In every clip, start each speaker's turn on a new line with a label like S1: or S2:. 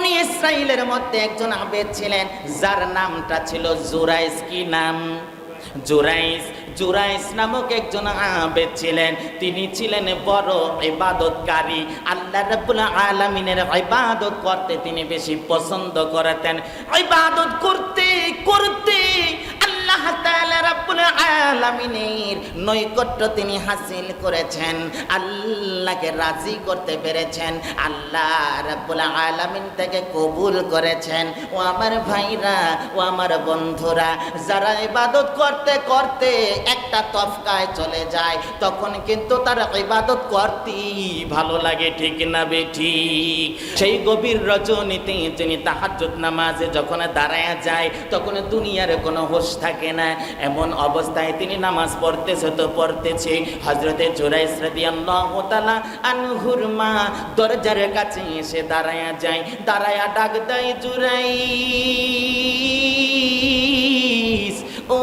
S1: বনি ইসরাইলের মধ্যে একজন আবেদ ছিলেন, যার নামটা ছিল জুরাইজ। কি নাম? জুরাইজ। জুরাইজ নামক একজন আবেদ ছিলেন। তিনি ছিলেন বড় ইবাদতকারী। আল্লাহ রাব্বুল আলামিনের ইবাদত করতে তিনি বেশি পছন্দ করতেন। ইবাদত করতে করতে আল্লাহ তাআলা রাব্বুল আলামিনের নৈকট্য তিনি হাসিল করেছেন, আল্লাহকে রাজি করতে পেরেছেন, আল্লাহ রাব্বুল আলামিন থেকে কবুল করেছেন। ও আমার ভাইরা, ও আমার বন্ধুরা, যারা ইবাদত করতে করতে একটা তফকায় চলে যায়, তখন কিন্তু তার ইবাদত করতেই ভালো লাগে, ঠিক না বেঠিক? সেই গভীর রজনীতে তিনি তাহাজ্জুদ নামাজে যখন দাঁড়ায়া যায়, তখন দুনিয়ার কোনো হোশ থাকে না। এমন অবস্থায় তিনি নামাজ পড়তেছে তো পড়তেছে, হযরতে জুরাইজ রাদিয়াল্লাহু তাআলা আনহুর মা দরজার কাছে এসে দাঁড়ায়া যায়। দাঁড়ায়া ডাক দেয়, জুরাইজ, ও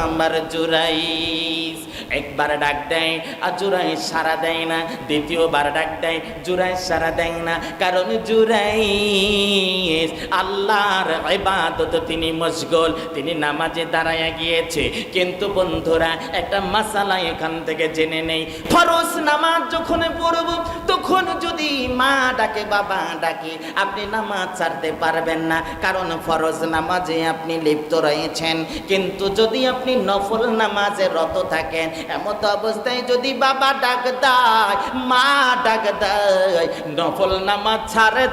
S1: আমার জুরাইজ। একবার ডাক দেয় আর জুরাইজ সাড়া দেয় না, দ্বিতীয়বার ডাক দেয়, জুরাইজ সাড়া দেয় না। কারণ জুরাইজ আল্লাহর ইবাদতে তিনি মশগুল, তিনি নামাজে দাঁড়ায়া গিয়েছে। কিন্তু বন্ধুরা, একটা মাসালা এখান থেকে জেনে নেই। ফরজ নামাজ যখন পড়ব, তখন যদি মা ডাকে, বাবা ডাকে, আপনি নামাজ ছাড়তে পারবেন না, কারণ ফরজ নামাজে আপনি লিপ্ত রয়েছেন। কিন্তু যদি আপনি নফল নামাজে রত থাকেন, এমত অবস্থায় যদি বাবা ডাক দেয়, মা ডাক দেয়, নফল নামাজ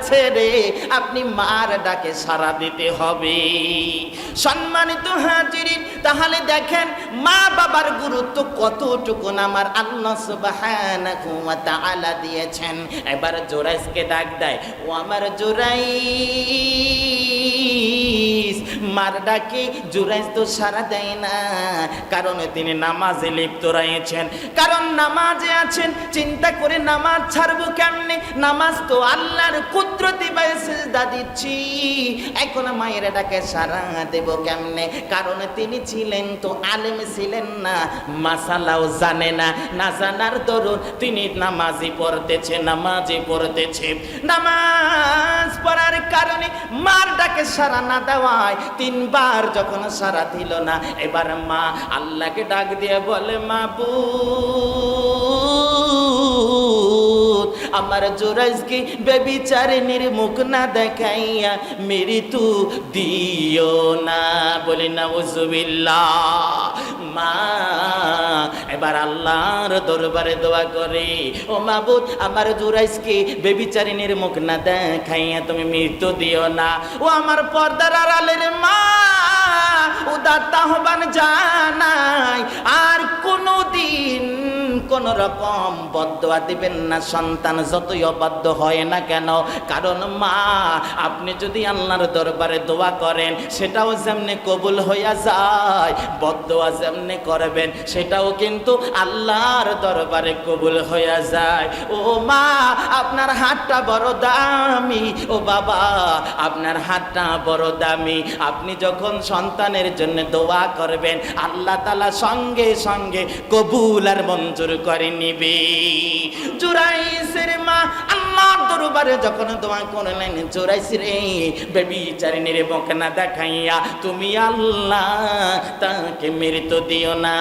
S1: ছেড়ে আপনি মার ডাকে সাড়া দিতে হবে। সম্মানিত হাজিরিন, তাহলে দেখেন মা বাবার গুরুত্ব কতটুকু আমার আল্লাহ সুবহানাহু ওয়া তাআলা দিয়েছেন। এবার জুরাইজকে ডাক দেয়, ও আমার জুরাইজ। মার ডাকে জুরাইজ তো সাড়া দেয় না, কারণ তিনি নামাজে লিপ্ত রয়েছেন, কারণ নামাজে আছেন। চিন্তা করে নামাজ ছাড়বো কেমনে? নামাজ তো আল্লাহর কুদরতি বায়ে সিজদা দিচ্ছি, এখন মায়ের ডাকে সাড়া দেব কেমনে? কারণ তিনি ছিলেন তো আলেম ছিলেন না, মাসালাও জানে না। না জানার দরুন তিনি নামাজই পড়তেছে, নামাজই পড়তেছে। নামাজ পড়ার কারণে মার ডাকে সাড়া না দেওয়ায় তিনবার যখন সাড়া দিল না, এবার মা আল্লাহকে ডাক দিয়ে বলে, মাবুদ, আমার জুরাইজকে বেবিচারিনীর মুখ না দেখাইয়া মৃত্যু দিও না। বলি নাউজুবিল্লাহ। মা এবার আল্লাহর দরবারে দোয়া করে, ও মাবুদ, আমার জুরাইজকে বেবিচারিনীর মুখ না দেখাইয়া তুমি মৃত্যু দিও না। ও আমার পর্দার আড়ালের মা, উদাত্ত আহ্বান জানাই, আর কোনদিন কোন রকম বদদোয়া দিবেন না সন্তান যতই অবাধ্য হয় না কেন। কারণ মা, আপনি যদি আল্লাহর দরবারে দোয়া করেন, সেটাও যেমনি কবুল হইয়া যায়, বদদোয়া যেমনি করবেন সেটাও কিন্তু আল্লাহর দরবারে কবুল হইয়া যায়। ও মা, আপনার হাতটা বড় দামি। ও বাবা, আপনার হাতটা বড় দামি। আপনি যখন সন্তানের জন্য দোয়া করবেন, আল্লাহ তাআলা সঙ্গে সঙ্গে কবুল আর মঞ্জুর করে নিবে। জুরাইজের মা আল্লাহর দরবারে যখন দোয়া করলেন, জুরাইজ রে, বেবিচারিনীর মুখ না দেখাইয়া তুমি আল্লাহ তাকে মৃত্যু দিও না।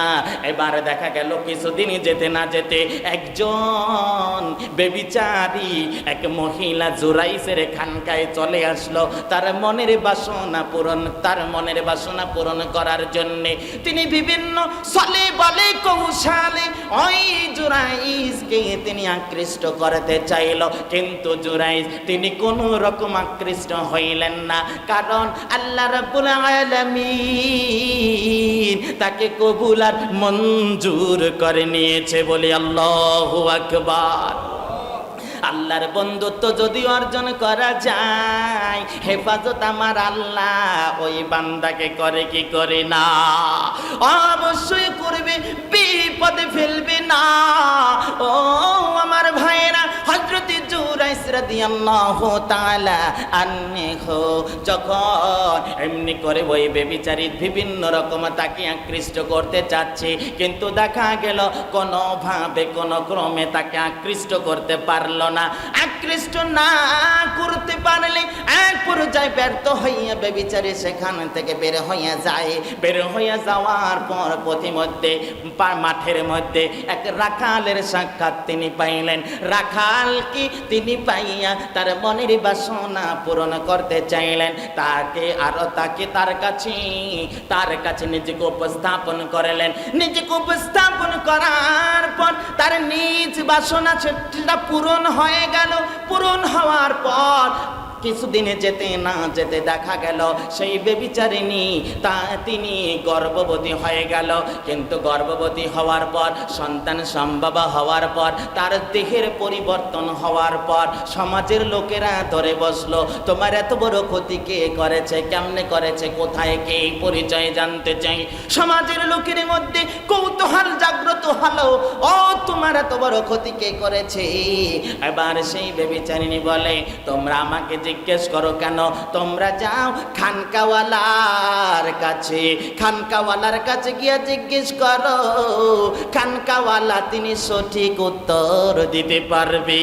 S1: এবার দেখা গেল কিছুদিন যেতে না যেতে একজন বেবিচারী এক মহিলা জুরাইজের খানকায় চলে আসলো তার মনের বাসনা পূরণ করার জন্য। তিনি বিভিন্ন ছলে বলে কৌশলে ওই জুরাইজকে তিনি আকৃষ্ট করতে চাইল, কিন্তু জুরাইজ তিনি কোনো রকম আকৃষ্ট হইলেন না, কারণ আল্লাহ রাব্বুল আলামিন তাকে কবুল আর মঞ্জুর করে নিয়েছে। বলি আল্লাহু আকবার। আল্লাহর বন্ধুত্ব যদি অর্জন করা যায়, হেফাজত আমার আল্লাহ ওই বান্দাকে করে কি করে না? অবশ্যই করবে, বিপদে ফেলবে না। ও আমার ভাইরা, হযরত জুরাইজ রাদিয়াল্লাহু তাআলা আনহু যখন এমনি করে ওই বেবিচারী বিভিন্ন রকম তাকে আকৃষ্ট করতে চাচ্ছে, কিন্তু দেখা গেল কোনোভাবে কোনো ক্রমে তাকে আকৃষ্ট করতে পারল না। আকৃষ্ট না করতে পারলে চেষ্টায় ব্যর্থ হইয়া বেবিচারী সেখান থেকে বের হইয়া যায়। বের হইয়া যাওয়ার পর পথিমধ্যে মাঠের মধ্যে এক রাখালের সাক্ষাৎ তিনি পাইলেন। রাখাল কি তিনি পাইয়া তার মনের বাসনা পূরণ করতে চাইলেন। তাকে তার কাছে নিজেকে উপস্থাপন করলেন। নিজেকে উপস্থাপন করার পর তার নিজ বাসনা সেটা পূরণ হয়ে গেল। পূরণ হওয়ার পর কিছুদিনে যেতে না যেতে দেখা গেল সেই বেবিচারিণী তিনি গর্ভবতী হয়ে গেল। কিন্তু গর্ভবতী হওয়ার পর সন্তান সম্ভবা হওয়ার পর তার দেহের পরিবর্তন হওয়ার পর সমাজের লোকেরা ধরে বসলো, তোমার এত বড় ক্ষতি কে করেছে, কেমনে করেছে, কোথায় কে, এই পরিচয় জানতে চাই। সমাজের লোকের মধ্যে কৌতূহল জাগ্রত হলো, ও তোমার এত বড় ক্ষতি কে করেছে। এবার সেই বেবিচারিণী বলে, তোমরা আমাকে জিজ্ঞেস করো কেন? তোমরা যাও খানকাওয়ালার কাছে গিয়া জিজ্ঞেস করো। খানকাওয়ালা তিনি সঠিক উত্তর দিতে পারবে।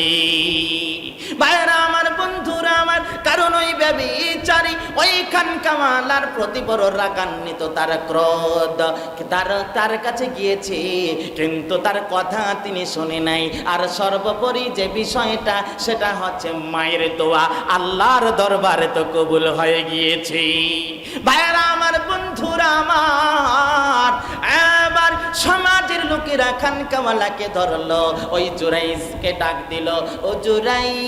S1: ভাইরা আমার, বন্ধুরা আমার, কারণ ওই ব্যভিচারী ওই খানকাওয়ালার প্রতি বড় রাগান্বিত, তার ক্রোধ, তার কাছে গিয়েছে কিন্তু তার কথা তিনি শুনে নাই। আর সর্বোপরি যে বিষয়টা সেটা হচ্ছে মায়ের দোয়া আল্লাহর দরবারে তো কবুল হয়ে গিয়েছে। ভাইরা আমার, বন্ধুরা আমার, এবার সমাজের লোকেরা খানকাওয়ালাকে ধরলো, ওই জুরাইজকে ডাক দিল, ও জুরাইজ,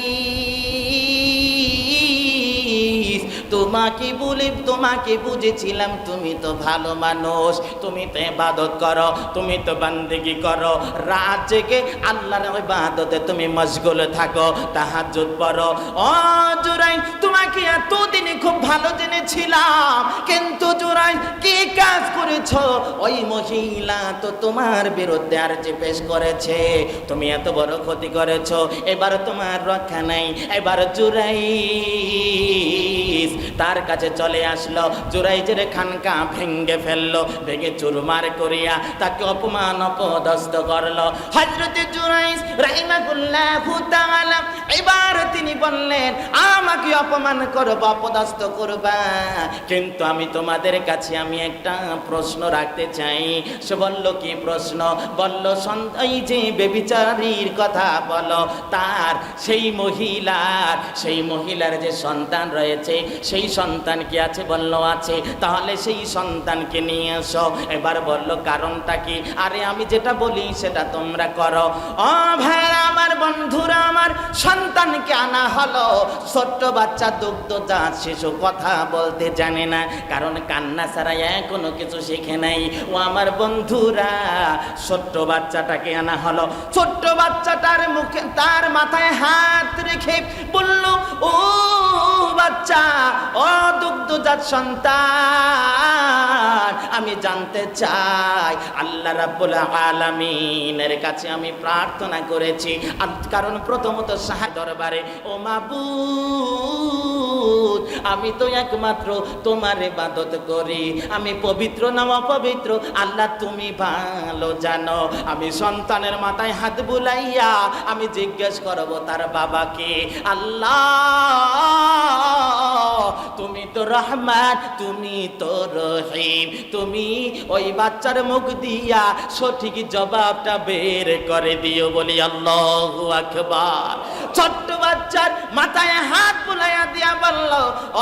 S1: তোমাকে বুঝেছিলাম তুমি তো ভালো মানুষ, তুমি তো ইবাদত করো, তুমি তো বান্দেগি করো, রাত জেগে আল্লাহর ইবাদতে তুমি মশগুল থাকো, তাহাজ্জুদ পড়ো। ও জুরাই, তোমাকে এতদিনে খুব ভালো জেনেছিলাম, কিন্তু জুরাই কি কাজ করেছো? ওই মহিলা তো তোমার বিরুদ্ধে আরজি পেশ করেছে, তুমি এত বড় ক্ষতি করেছো, এবার তোমার রক্ষা নাই। এবার জুরাই তার কাছে চলে আসলো, জুরাইজের খানকা ভেঙ্গে ফেললো, ভেঙে চুরমার করিয়া তাকে অপমান অপদস্থ করলো। হযরত জুরাইজ রাহিমাহুল্লাহু তাআলা এবার তিনি বললেন, আমাকে অপমান করবা, অপদস্থ করবা, কিন্তু আমি তোমাদের কাছে আমি একটা প্রশ্ন রাখতে চাই। সে বলল, কি প্রশ্ন? বলল, এই যে বেবিচারীর কথা বলো, তার সেই মহিলার যে সন্তান রয়েছে সেই সন্তান কি আছে? বলল আছে। তাহলে সেই সন্তানকে নিয়ে এসো। এবার বলল, কারণটা কি? আরে আমি যেটা বলি সেটা তোমরা করো। ও ভাইরা আমার, বন্ধুরা আমার, সন্তানকে আনা হলো। ছোট্ট বাচ্চা, দুগ্ধজাত শিশু, কথা বলতে জানে না, কারণ কান্না ছাড়া কোনো কিছু শিখে নাই। ও আমার বন্ধুরা, ছোট্ট বাচ্চাটাকে আনা হলো। ছোট্ট বাচ্চাটার মুখে, তার মাথায় হাত রেখে বলল, ও বাচ্চা, ও দুগ্ধজাত সন্তান, আমি জানতে চাই, আল্লাহ রাব্বুল আলামিনের কাছে আমি প্রার্থনা করেছি, কারণ প্রথমত সাহায্য দরবারে, ও মাবুদ, আমি তো একমাত্র তোমার ইবাদত করি, আমি পবিত্র না অপবিত্র আল্লাহ তুমি ভালো জানো। আমি সন্তানের মাথায় হাত বুলাইয়া আমি জিজ্ঞেস করব তার বাবাকে, আল্লাহ তুমি তো রহমান, তুমি তো রহিম, তুমি ওই বাচ্চার মুখ দিয়া সঠিক জবাবটা বের করে দিও। বলি আল্লাহু আকবার। ছোট্ট বাচ্চার মাথায় হাত বুলাইয়া দিয়া বলল,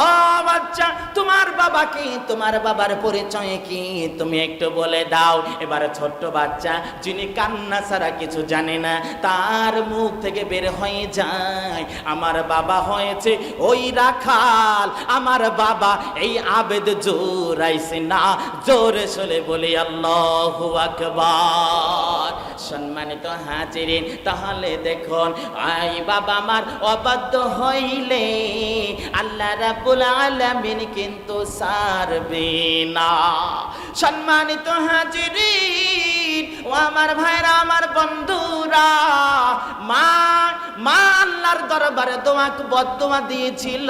S1: ও বাচ্চা, তোমার বাবা কি? তোমার বাবার পরিচয় কি? তুমি একটু বলে দাও। এবার ছোট্ট বাচ্চা, যিনি কান্না ছাড়া কিছু জানে না, তার মুখ থেকে বের হয়ে যায়, আমার বাবা হয়েছে ওই রাখাল, আমার বাবা এই আবেদ জোরাইছে না। জোরে সরে বলি আল্লাহু আকবার। সম্মানিত হাজিরিন, তাহলে দেখুন, আই বাবা আমার অবাধ্য হইলে আল্লাহ রাব্বুল আলামিন কিন্তু ছাড়বে না। সম্মানিত হাজিরিন, ও আমার ভাইরা, আমার বন্ধুরা, মা আল্লাহর দরবারে বদদোয়া দিয়েছিল।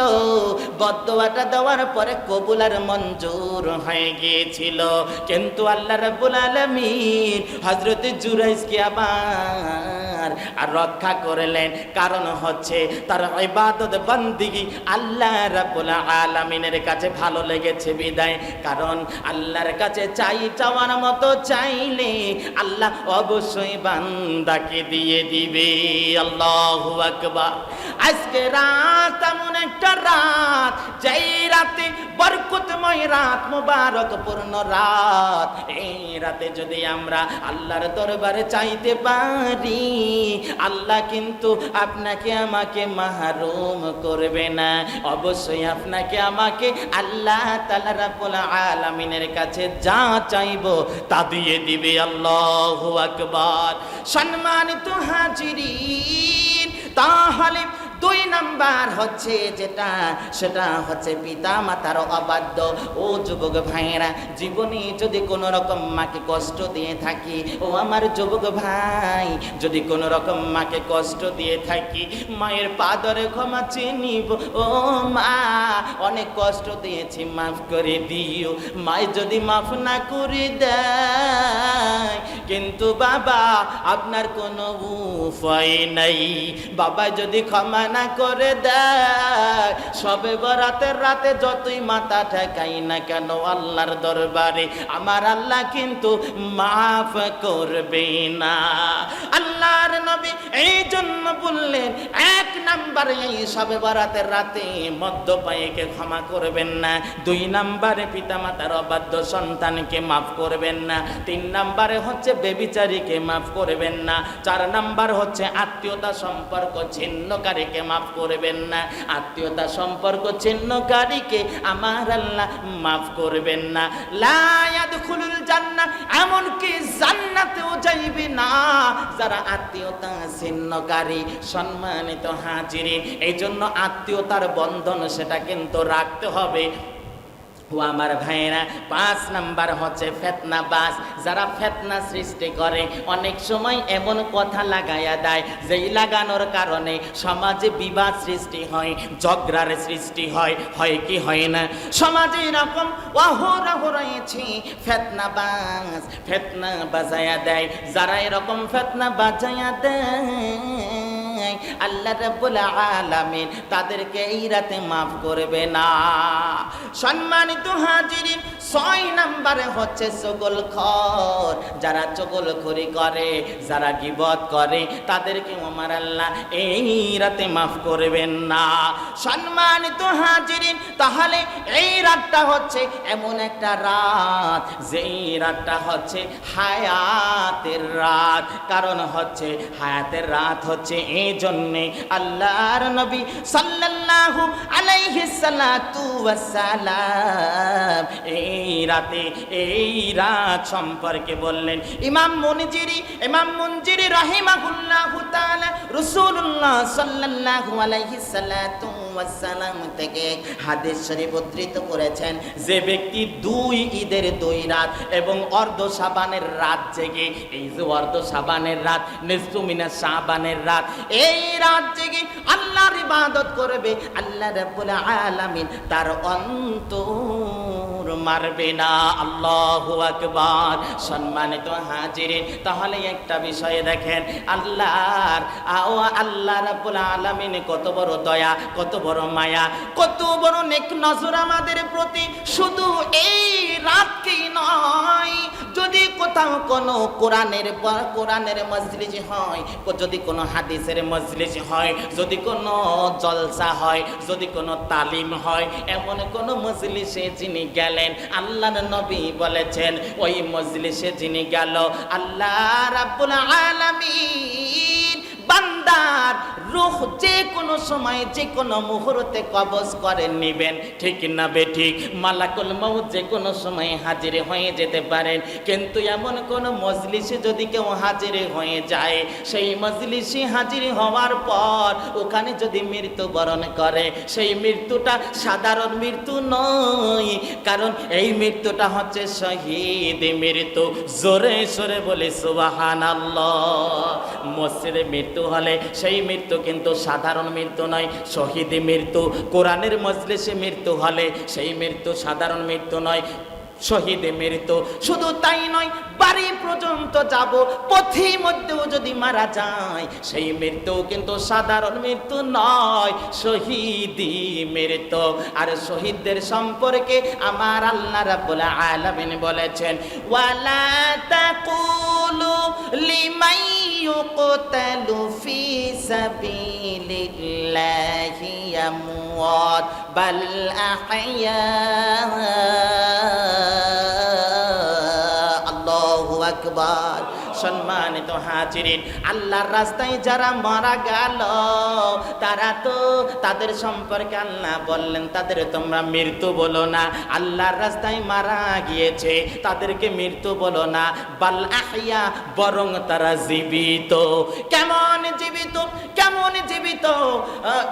S1: বদদোয়াটা দেওয়ার পরে কবুল আর মঞ্জুর হয়ে গিয়েছিল, কিন্তু আল্লাহ রাব্বুল আলামিন হযরত জুরাইজকে আবার আর রক্ষা করলেন। কারণ হচ্ছে তার ইবাদত বান্দিগি আল্লাহ রাব্বুল আলামিনের কাছে ভালো লেগেছে বিদায়। কারণ আল্লাহর কাছে চাওয়ার মতো চাইলে আল্লাহ অবশ্যই বান্দাকে দিয়ে দিবে। আল্লাহু আকবার। আজকে রাত এমন একটা রাত, যেই রাতে বরকতময় রাত, মুবারকপূর্ণ রাত। এই রাতে যদি আমরা আল্লাহর দরবারে চাইতে পারি, আল্লাহ কিন্তু আপনাকে আমাকে মাহরুম করবে না। অবশ্যই আপনাকে আমাকে আল্লাহ তাআলা রাব্বুল আলামিনের কাছে যা চাইবো তা দিয়ে দিবে। আল্লাহু আকবার। সম্মানিত হাজিরিন, তাহলে 2 নাম্বার হচ্ছে সেটা হচ্ছে পিতা মাতার অবাধ্য। ও যুবক ভাইয়েরা, জীবনে যদি কোনো রকম মাকে কষ্ট দিয়ে থাকি, ও আমার যুবক ভাই, যদি কোনো রকম মাকে কষ্ট দিয়ে থাকি, মায়ের পা ধরে ক্ষমা চেয়ে নিব। ও মা, অনেক কষ্ট দিয়েছি, মাফ করে দিও। মায় যদি মাফ না করে দেয়, কিন্তু বাবা আপনার কোনো উপায় নাই। বাবা যদি ক্ষমা না করে দেয়, সবে বরাতের রাতে যতই মাথা ঠেকাই না কেন আল্লাহর দরবারে, আমার আল্লাহ কিন্তু মাফ করবে না। আল্লাহর নবী এই জন্য বললেন, 1 নাম্বারে এই সবে বরাতের রাতে মদ্যপায়ীকে ক্ষমা করবেন না, 2 নাম্বারে পিতামাতার অবাধ্য সন্তানকে মাফ করবেন না, 3 নাম্বারে হচ্ছে বেবিচারীকে মাফ করবেন না, 4 নাম্বার হচ্ছে আত্মীয়তা সম্পর্ক ছিন্নকারীকে মাফ করবেন না। আত্মীয়তা সম্পর্ক ছিন্নকারীকে আমার আল্লাহ মাফ করবেন না। লা ইয়াদখুলুল জান্নাহ, এমনকি জান্নাতেও যাইবে না যারা আত্মীয়তা ছিন্নকারী। সম্মানিত হাজিরিন, এই জন্য আত্মীয়তার বন্ধন সেটা কিন্তু রাখতে হবে। ও আমার ভাইয়েরা, 5 নাম্বার হচ্ছে ফিতনাবাজ, যারা ফিতনা সৃষ্টি করে। অনেক সময় এমন কথা লাগাইয়া দেয়, যেই লাগানোর কারণে সমাজে বিবাদ সৃষ্টি হয়, ঝগড়ার সৃষ্টি হয়। হয় কি হয় না? সমাজে এরকম অহরহ রয়েছে ফিতনাবাজ, ফিতনা বাজাইয়া দেয়। যারা এরকম ফিতনা বাজাইয়া দেয়, আল্লাহ রাব্বুল আলামিন তাদেরকে এই রাতে মাফ করবে না। সম্মানিত হাজিরিন, 6 নাম্বারে হচ্ছে চগলখোর, যারা চগলখড়ি করে, যারা গীবত করে, তাদেরকে আমার আল্লাহ এই রাতে মাফ করবেন না। সম্মানিত হাজিরিন, তাহলে এই রাতটা হচ্ছে এমন একটা রাত, যেই রাতটা হচ্ছে হায়াতের রাত। কারণ হচ্ছে হায়াতের রাত হচ্ছে এই জন্যে আল্লাহর নবী সাল্লাল্লাহু আলাইহি সাল্লাতু ওয়াস সালাম এই রাত সম্পর্কে বললেন। ইমাম মুনজিরি রাহিমাহুল্লাহু তাআলা রাসূলুল্লাহ সাল্লাল্লাহু আলাইহি সাল্লাতু ওয়াস সালাম থেকে হাদিস শরীফ উদ্ধৃত করেছেন, যে ব্যক্তি 2 ঈদের 2 রাত এবং অর্ধ শাবানের রাত জেগে, এই যে অর্ধ শাবানের রাত, নিসফু মিনাশ শাবানের রাত, এই রাত জেগে আল্লাহর ইবাদত করবে, আল্লাহ রাব্বুল আলামিন তার অন্তর মারবে না। আল্লাহু আকবার। সম্মানিত হাজিরিন, তাহলে একটা বিষয় দেখেন, আল্লাহ রাব্বুল আলামিন কত বড় দয়া, কত বড় মায়া, কত বড় নেক নজর আমাদের প্রতি। শুধু এই রাতকেই নয়, যদি কোথাও কোনো কোরআনের মজলিস হয়, যদি কোনো হাদিসের মজলিস হয়, যদি কোনো জলসা হয়, যদি কোনো তালিম হয়, এমন কোনো মজলিসে যিনি গেলেন, আল্লাহর নবী বলেছেন, ওই মজলিসে যিনি গেল, আল্লাহ রাব্বুল আলামিন বান্দার রূহ যে কোনো সময় যে কোনো মুহূর্তে কবজ করে নেবেন, ঠিক না বেঠিক? মালাকুল মউত যে কোনো সময় হাজির হয়ে যেতে পারেন, কিন্তু এমন কোন মজলিসে যদি কেউ হাজির হয়ে যায়, সেই মজলিসে হাজির হওয়ার পর ওখানে যদি মৃত্যুবরণ করে, সেই মৃত্যুটা সাধারণ মৃত্যু নয়, কারণ এই মৃত্যুটা হচ্ছে শহীদ মৃত্যু। জোরে সোরে বলে সুবহানাল্লাহ। মসজিদে মৃত্যু হলে সেই মৃত্যু কিন্তু সাধারণ মৃত্যু নয়, শহীদ মৃত্যু। কোরআনের মজলিসে মৃত্যু হলে সেই মৃত্যু সাধারণ মৃত্যু নয়, শহীদ মৃত্যু। শুধু তাই নয়, বাড়ি পর্যন্ত যাব, পথের মধ্যেও যদি মারা যায়, সেই মৃত্যু কিন্তু সাধারণ মৃত্যু নয়, শহীদি মৃত্যু। আর শহীদদের সম্পর্কে আমার আল্লাহ রাব্বুল আলামিন বলেছেন, ওয়ালা তাকুলু লিমান ইউকতালু ফি সাবিলিল্লাহি আমওয়াত বাল আহইয়া। আকবার। সম্মানিত হাজিরিন, আল্লাহর রাস্তায় যারা মারা গেল, তারা তো তাদের সম্পর্কে আল্লাহ বললেন, তাদের তোমরা মৃত্যু বলো না। আল্লাহর রাস্তায় মারা গিয়েছে, তাদেরকে মৃত্যু বলো না। বাল আহইয়া, বরং তারা জীবিত। কেমন জীবিত? কেমন জীবিত?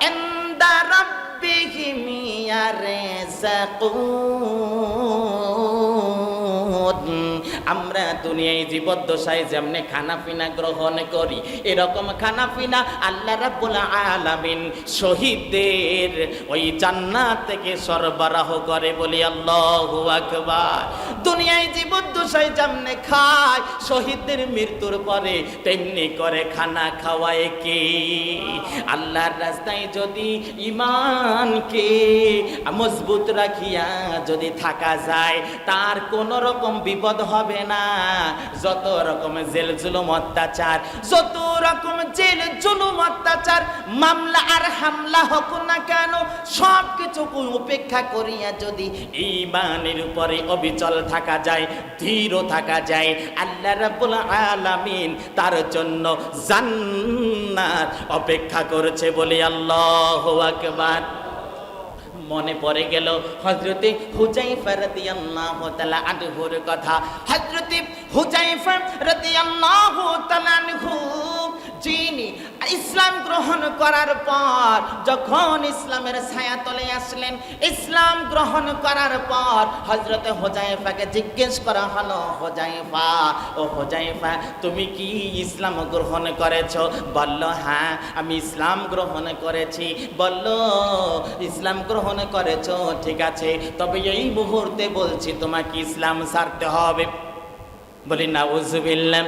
S1: ইনদা রাব্বিহিম ইয়ারযাকুন। আমরা দুনিয়ায় জীবদ্দশায় যেমনি খানাপিনা গ্রহণ করি, এরকম খানাপিনা আল্লাহ রাব্বুল আলামিন শহীদদের ওই জান্নাত থেকে সরবরাহ করে, বলি আল্লাহু আকবার। দুনিয়ায় জীবদ্দশায় যেমনি খায়, শহীদদের মৃত্যুর পরে তেমনি করে খানা খাওয়ায় কে? আল্লাহর রাস্তায় যদি ঈমানকে মজবুত রাখিয়া যদি থাকা যায়, তার কোন রকম বিপদ হবে না। যত রকম জেল জুলুম অত্যাচার, যত রকম জেল জুলুম অত্যাচার, মামলা আর হামলা হোক না কেন, সব কিছু উপেক্ষা করিয়া যদি ঈমানের উপরে অবিচল থাকা যায়, ধীর থাকা যায়, আল্লাহ রাব্বুল আলামিন তার জন্য জান্নাত অপেক্ষা করেছে, বলি আল্লাহু আকবার। মনে পড়ে গেল হযরতে হুযায়ফা রাদিয়াল্লাহু তাআলা আনহুর কথা। হযরতে হুযায়ফা রাদিয়াল্লাহু তাআলা আনহু যিনি ইসলাম গ্রহণ করার পর, যখন ইসলামের ছায়া তলে আসলেন, ইসলাম গ্রহণ করার পর হযরতে হুযায়ফাকে জিজ্ঞেস করা হলো, হুযায়ফা, ও হুযায়ফা, তুমি কি ইসলাম গ্রহণ করেছো? বলল, হ্যাঁ আমি ইসলাম গ্রহণ করেছি। বলল, ইসলাম গ্রহণ করেছো, ঠিক আছে, তবে এই মুহূর্তে বলছি তোমাকে ইসলাম ছাড়তে হবে। বলি নাউযুবিল্লাহ।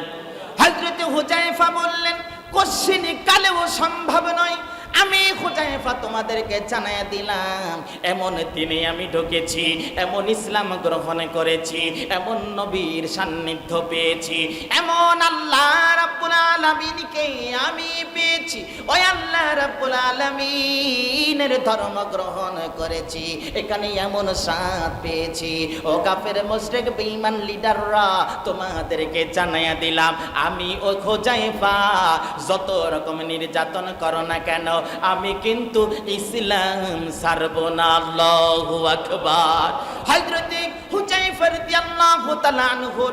S1: হযরতে হুযায়ফা বললেন, কোশ্চিনি কালেও সম্ভব নয়। আমি হুযায়ফা তোমাদেরকে জানায়া দিলাম, এমন দিনে আমি ঢুকেছি, এমন ইসলাম গ্রহণ করেছি, এমন নবীর সান্নিধ্য পেয়েছি, এমন আল্লাহ রাব্বুল আলামিনকে আমি পেয়েছি, ওই আল্লাহ রাব্বুল আলামিনের ধর্ম গ্রহণ করেছি, এখানে এমন স্বাদ পেয়েছি। ও কাফের মুশরিক বেঈমান লিডাররা, তোমাদেরকে জানায়া দিলাম, আমি ও হুযায়ফা যত রকম নির্যাতন করো না কেন, আমি কিন্তু ইসলাম ছাড়ব না। আল্লাহু আকবার। হযরতে হুযায়ফা রাদিয়াল্লাহু তাআলা আনহু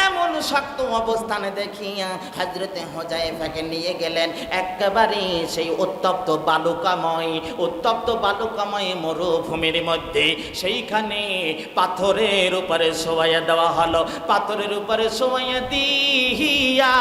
S1: এমন শক্ত অবস্থানে দেখিয়া হযরতে হুযায়ফাকে নিয়ে গেলেন একেবারে সেই উত্তপ্ত বালুকাময় মরুভূমির মধ্যে। সেইখানে পাথরের উপরে শোয়াইয়া দেওয়া হলো। পাথরের উপরে শোয়াইয়া দিয়া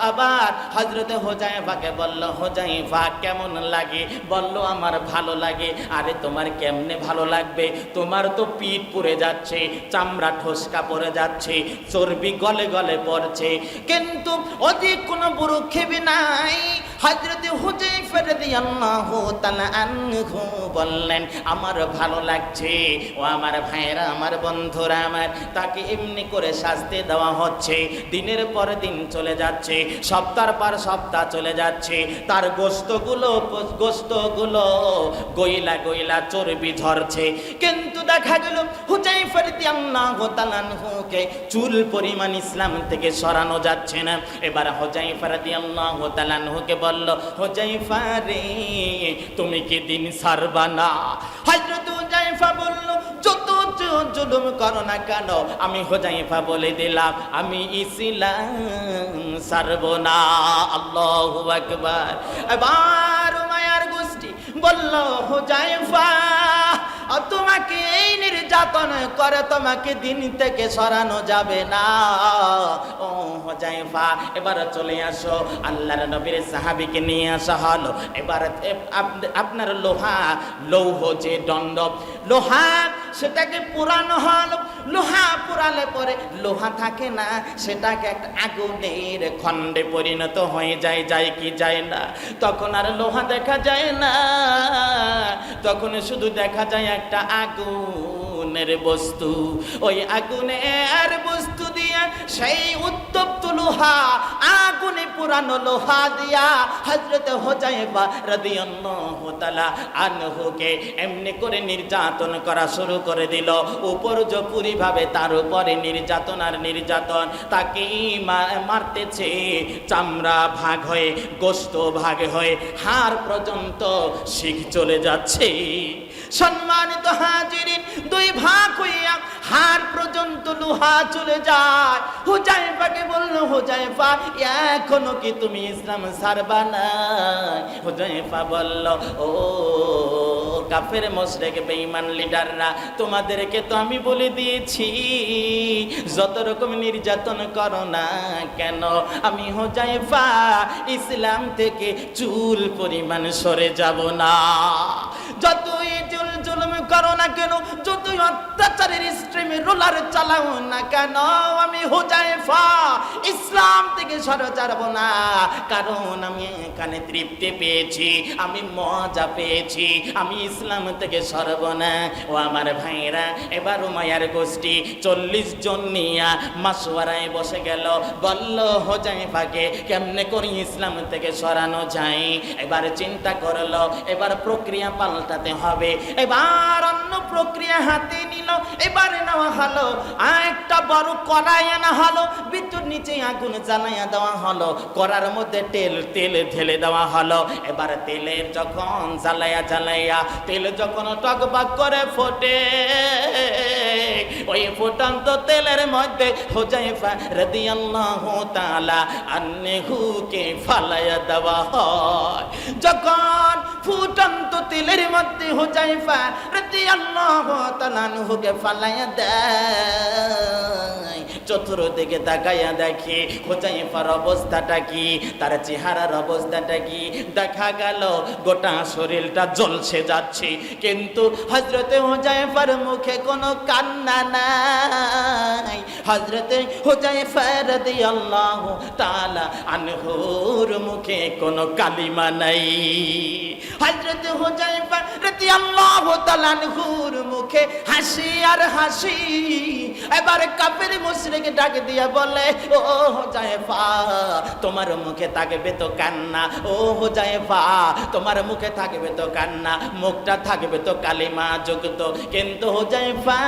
S1: আবার হযরতে হুযায়ফাকে বলল, হুযায়ফা কেমন লাগে? বলল, আমার ভালো লাগে। আরে তোমার কেমনে ভালো লাগবে? তোমার তো পিঠ পুড়ে যাচ্ছে, চামড়া ঠোসকা পড়ে যাচ্ছে, চর্বি গলে গলে পড়ছে, কিন্তু অধিক কোনো বুড়ো খেবে নাই। হযরতে হুযায়ফা রাদিয়াল্লাহু তাআলা আনহু বললেন, আমার ভালো লাগছে। ও আমার ভাইয়েরা, আমার বন্ধুরা আমার, তাকে এমনি করে শাস্তি দেওয়া হচ্ছে। দিনের পর দিন চলে যাচ্ছে, সপ্তাহের পর সপ্তাহ চলে যাচ্ছে, তার গোশতগুলো গইলা গইলা চর্বি ঝরছে। কিন্তু দেখা গেল হুযায়ফা রাদিয়াল্লাহু তাআলা আনহুকে চুল পরিমাণ ইসলাম থেকে সরানো যাচ্ছে না। এবার হুযায়ফা রাদিয়াল্লাহু তাআলা আনহুকে বলল, বলল, হুযায়ফা রে তুমি কি দিন ছাড়বা না? হযরত হুযায়ফা বলল, যত জুলুম করো না কেন আমি হুযায়ফা বলে দিলাম আমি ইসলাম ছাড়ব না। আল্লাহু আকবার। এবার উমাইয়ার গোষ্ঠী বলল, হুযায়ফা তোমাকে এই নির্যাতন করে তোমাকে দিন থেকে সরানো যাবে না। ও হুযায়ফা এবার চলে আসো। আল্লাহর নবীর সাহাবীকে নিয়ে আসা হলো। এবার আপনার লৌহ যে দণ্ড লোহা সেটাকে পুরানো হলো। লোহা পুরালে পরে লোহা থাকে না, সেটাকে একটা আগুনের খণ্ডে পরিণত হয়ে যায় কি যায় না? তখন আর লোহা দেখা যায় না, তখন শুধু দেখা যায় একটা আগুনের বস্তু। ওই আগুনের বস্তু দিয়ে সেই উত্তপ্ত লোহা, আগুনে পুরানো লোহা দিয়া হযরত হুযায়ফা রাদিয়াল্লাহু তাআলা আনহুকে এমনি করে নির্যাতন করা শুরু করে দিল। উপর্যুপরি ভাবে তার উপরে নির্যাতন আর নির্যাতন। তাকে মারতেছে, চামড়া ভাগ হয়ে গোশত ভাগ হয়ে হাড় পর্যন্ত শিখ চলে যাচ্ছে। সম্মানিত হাজিরিন, দুই ভাগ হইয়া হাড় পর্যন্ত লোহা চলে যায়। হুযায়ফাকে বলল, হুযায়ফা এখনো কি তুমি ইসলাম ছাড়বা না? হুযায়ফা বলল, ও কাফের মুশরিক বেঈমান লিডাররা, তোমাদেরকে তো আমি বলে দিয়েছি যত রকম নির্যাতন করো না কেন আমি হুযায়ফা ইসলাম থেকে চুল পরিমাণ সরে যাব না। যতই জুলুম করো না কেন, যতই অত্যাচারের স্ট্রিমে রোলার চালাও না কেন আমি হুযায়ফা ইসলাম থেকে সরে যাব না। কারণ আমি এখানে তৃপ্তি পেয়েছি, আমি মজা পেয়েছি, আমি ইসলাম থেকে সরব না। ও আমার ভাইরা, এবার উমাইয়ার গোষ্ঠী 40 জন নিয়ে মাশওয়ারায় বসে গেল। বলল হুযায়ফাকে কেমনে করে ইসলাম থেকে সরানো যায়। এবার চিন্তা করলো, এবার প্রক্রিয়া পাল্টাতে হবে। এবার অন্য প্রক্রিয়া হাতে নিল। এবারে নেওয়া হলো একটা বড় কড়াই আনা হলো, ভিতর নিচে আগুন জ্বালাইয়া দেওয়া হলো, কড়ার মধ্যে তেল ঢেলে দেওয়া হলো। এবার তেলের যখন জ্বালাইয়া তেল যখন টকবক করে ফোটে, ওই ফুটন্ত তেলের মধ্যে হুযায়ফা রাদিয়াল্লাহু তাআলা আনহুকে ফালাইয়া দেওয়া হয়। যখন ফুটন্ত তেলের মধ্যে হুযায়ফা রাদিয়াল্লাহু তাআলা আনহুকে ফালাইয়া দেয়, চতুর্দিকে তাকাইয়া দেখে হুযায়ফার অবস্থাটা কি, তার চেহারার অবস্থাটা কি। দেখা গেল গোটা শরীরটা জ্বলছে যাচ্ছে, কিন্তু হযরতে হুযায়ফার মুখে কোনো কান্না নাই। হযরতে হুযায়ফা রাদিয়াল্লাহু তাআলা আনহুর মুখে কোনো কালিমা নাই। হযরতে হুযায়ফা রাদিয়াল্লাহু তাআলা আনহুর মুখে হাসি আর হাসি। এবার কাফের মুশরিক ডাক দিয়া বলে, ও হুযায়ফা তোমার মুখে থাকবে তো কান্না, ও হুযায়ফা তোমার মুখে থাকবে তো কান্না, মুখটা থাকবে তো কালিমা যুক্ত, কিন্তু হুযায়ফা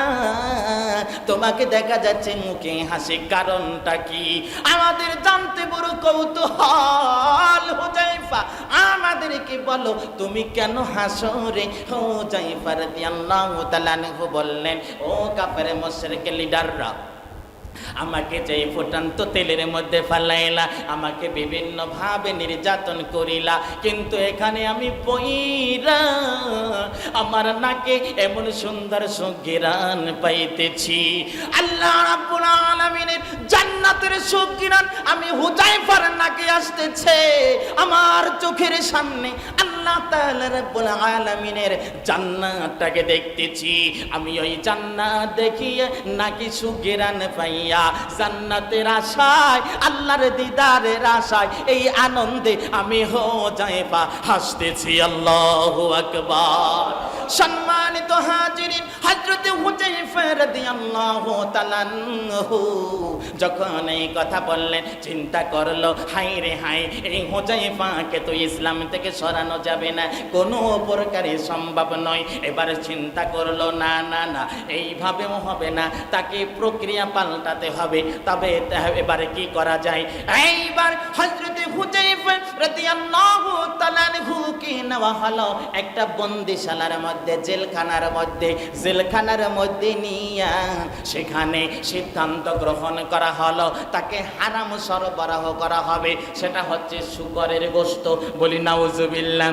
S1: তোমাকে দেখা যাচ্ছে মুখে হাসি, কারণটা কি? আমাদের জানতে বড় কৌতূহল। হুযায়ফা আমাদেরকে বলো তুমি কেন হাসো রে? হুযায়ফা রাদিয়াল্লাহু তাআলা আনহু বললেন, ও কাফের মুশরিক লিডাররা, আমাকে যে ফুটন্ত তেলের মধ্যে ফালাইলা, আমাকে বিভিন্ন ভাবে নির্যাতন করিলা, কিন্তু এখানে আমি পইরা আমার নাকে এমন সুন্দর সুঘ্রাণ পাইতেছি। আল্লাহ রাব্বুল আলামিনের জান্নাতের সুঘ্রাণ আমি হুযায়ফার নাকে আসতেছে। আমার চোখের সামনে আল্লাহ তাআলা রাব্বুল আলামিনের জান্নাতটাকে দেখতেছি। আমি ওই জান্নাত দেখিয়ে নাকি সুঘ্রাণ পাইয়া জান্নাতের আশায়, আল্লাহর দিদারের আশায়, এই আনন্দে আমি হুযায়ফা হাসতেছি। আল্লাহু আকবার। সম্মানিত হাজিরিন, হযরত হুযায়ফা রাদিয়াল্লাহু তাআলা আনহু যখন এই কথা বললেন, চিন্তা করলো, হাই রে হাই, এই হুযায়ফাকে তো ইসলাম থেকে সরানো যাবে না, কোনো প্রকারে সম্ভব নয়। এবার চিন্তা করলো, না না না, এইভাবেও হবে না, তাকে প্রক্রিয়া পাল্টাতে হবে। তবে এবারে কি করা যায়? এইবার হযরত হুযায়ফা রাদিয়াল্লাহু তাআলা আনহুকে নেওয়া হলো একটা বন্দিশালার মধ্যে, জেলখানার মধ্যে নিয়ে সেখানে সিদ্ধান্ত গ্রহণ করা হলো তাকে হারাম সরবরাহ করা হবে। সেটা হচ্ছে শুকরের গোশত। বলি নাউজুবিল্লাহ।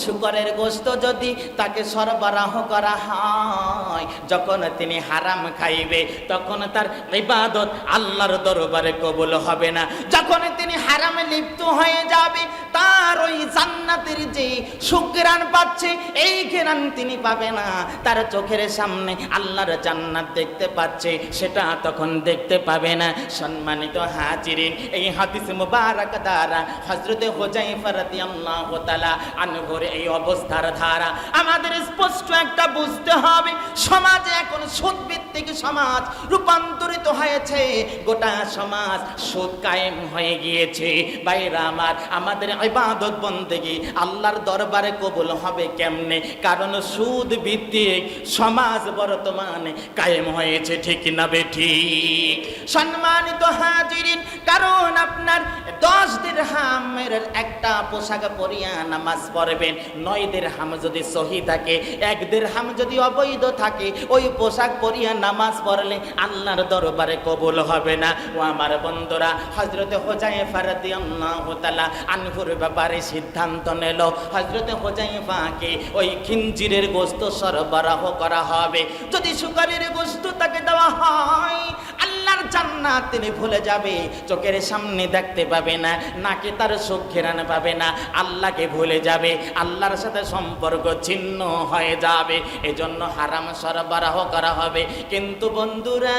S1: শুকরের গোশত যদি তাকে সরবরাহ করা হয়, যখন তিনি হারাম খাইবে তখন তার ইবাদত আল্লাহর দরবারে কবুল হবে না। যখন তিনি হারামে লিপ্ত হয়ে যাবে, তার ওই জান্নাতের যে সুঘ্রাণ পাচ্ছে, এই ঘ্রাণ তিনি পাবে না। তার চোখের সামনে আল্লাহর জান্নাত দেখতে পাচ্ছে, সেটা তখন দেখতে পাবে না। সম্মানিত হাজিরিন, এই হাদিস মুবারক দ্বারা হযরত হুযায়ফা রাদিয়াল্লাহু তাআলা আনহু এই অবস্থার ধারা আমাদের স্পষ্ট একটা বুঝতে হবে। সমাজে এখন সুদভিত্তিক সমাজ রূপান্তরিত হয়েছে, গোটা সমাজ সুদ কায়েম হয়ে গিয়েছে। ভাইরা আমার, আমাদের ইবাদত বন্দেগী আল্লাহর দরবারে কবুল হবে কেমনে? কারণ সুদ ভিত্তিক সমাজ বর্তমানে কায়েম হয়েছে, ঠিক না বেঠিক? সম্মানিত হাজিরিন, কারণ আপনার 10 দিরহামের একটা পোশাক পরিয়া নামাজ পড়বেন, 9 দিরহাম যদি সহি থাকে, 1 দিরহাম যদি অবৈধ থাকে, ওই পোশাক পরিয়া নামাজ পড়লে আল্লাহর দরবারে কবুল হবে না। ও আমার বন্ধুরা, হযরত হুযায়ফা রাদিয়াল্লাহু তাআলা আনহুর ব্যাপারে সিদ্ধান্ত নিল, হযরত হুযায়ফাকে ওই খিনজিরের গোশত সরবরাহ করা হবে। যদি শুকরের গোশত তাকে দেওয়া হয়, আল্লাহর জান্নাত তিনি ভুলে যাবে, চোখের সামনে দেখতে পাবে না, নাকে তার সুখ ঘেরান পাবে না, আল্লাহকে ভুলে যাবে, আল্লাহর সাথে সম্পর্ক ছিন্ন হয়ে যাবে। এজন্য হারাম সরবরাহ করা হবে। কিন্তু বন্ধুরা,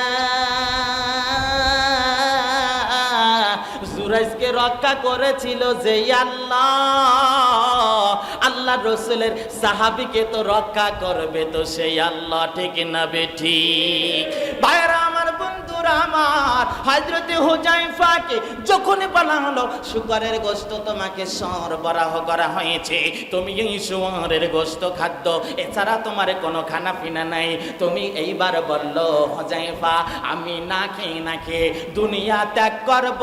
S1: জুরাইজকে রক্ষা করেছিল যে আল্লাহ, আল্লাহ রসুলের সাহাবীকে তো রক্ষা করবে তো সেই আল্লাহ, ঠিক না বেঠিক? ভাইরা আমার, বন্ধুরা আমার, হযরত হুযায়ফাকে যখন বলা হলো শুকরের গোশত তোমাকে সরবরাহ করা হয়েছে, তুমি এই শুকরের গোশত খাদ্য, এছাড়া তোমার কোনো খানা পিনা নাই, তুমি এইবার বলল, হুযায়ফা আমি না খেয়ে দুনিয়া ত্যাগ করব,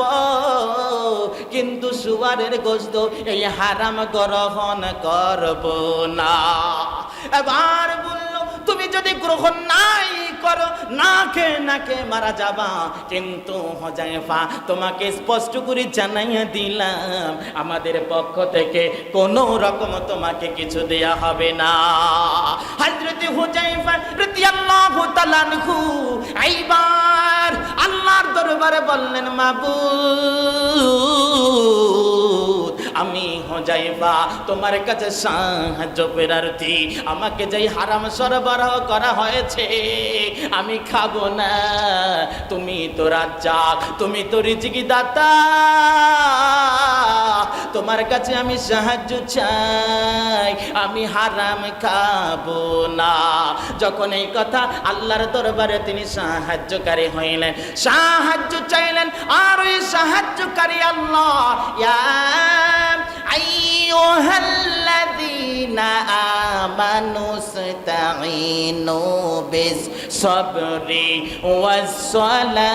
S1: কিন্তু শুকরের গোশত এই হারাম গ্রহণ করব না। এবার বলল, তুমি যদি গ্রহণ নাই করো, না খেয়ে মারা যাবা। কিন্তু হুযায়ফা, তোমাকে স্পষ্ট করে জানাইয়া দিলাম, আমাদের পক্ষ থেকে কোনো রকম তোমাকে কিছু দেয়া হবে না। হযরত হুযায়ফা রাদিয়াল্লাহু তাআলা আনহু এইবার আল্লাহর দরবারে বললেন, মাবুদ, আমি হুযায়ফা তোমার কাছে সাহায্য প্রার্থী, আমাকে যেই হারাম সরবরাহ করা হয়েছে আমি খাবো না। তুমি তো রাজ্জাক, তুমি তো রিজিক দাতা, তোমার কাছে আমি সাহায্য চাই, আমি হারাম খাবো না। যখন এই কথা আল্লাহর দরবারে তিনি সাহায্যকারী হইলেন, সাহায্য চাইলেন, আর ওই সাহায্যকারী আল্লাহ, ইয়া আইয়ুহাল্লাযীনা আমানুস্তাঈনু বিস-সাবরি ওয়াস-সালাতি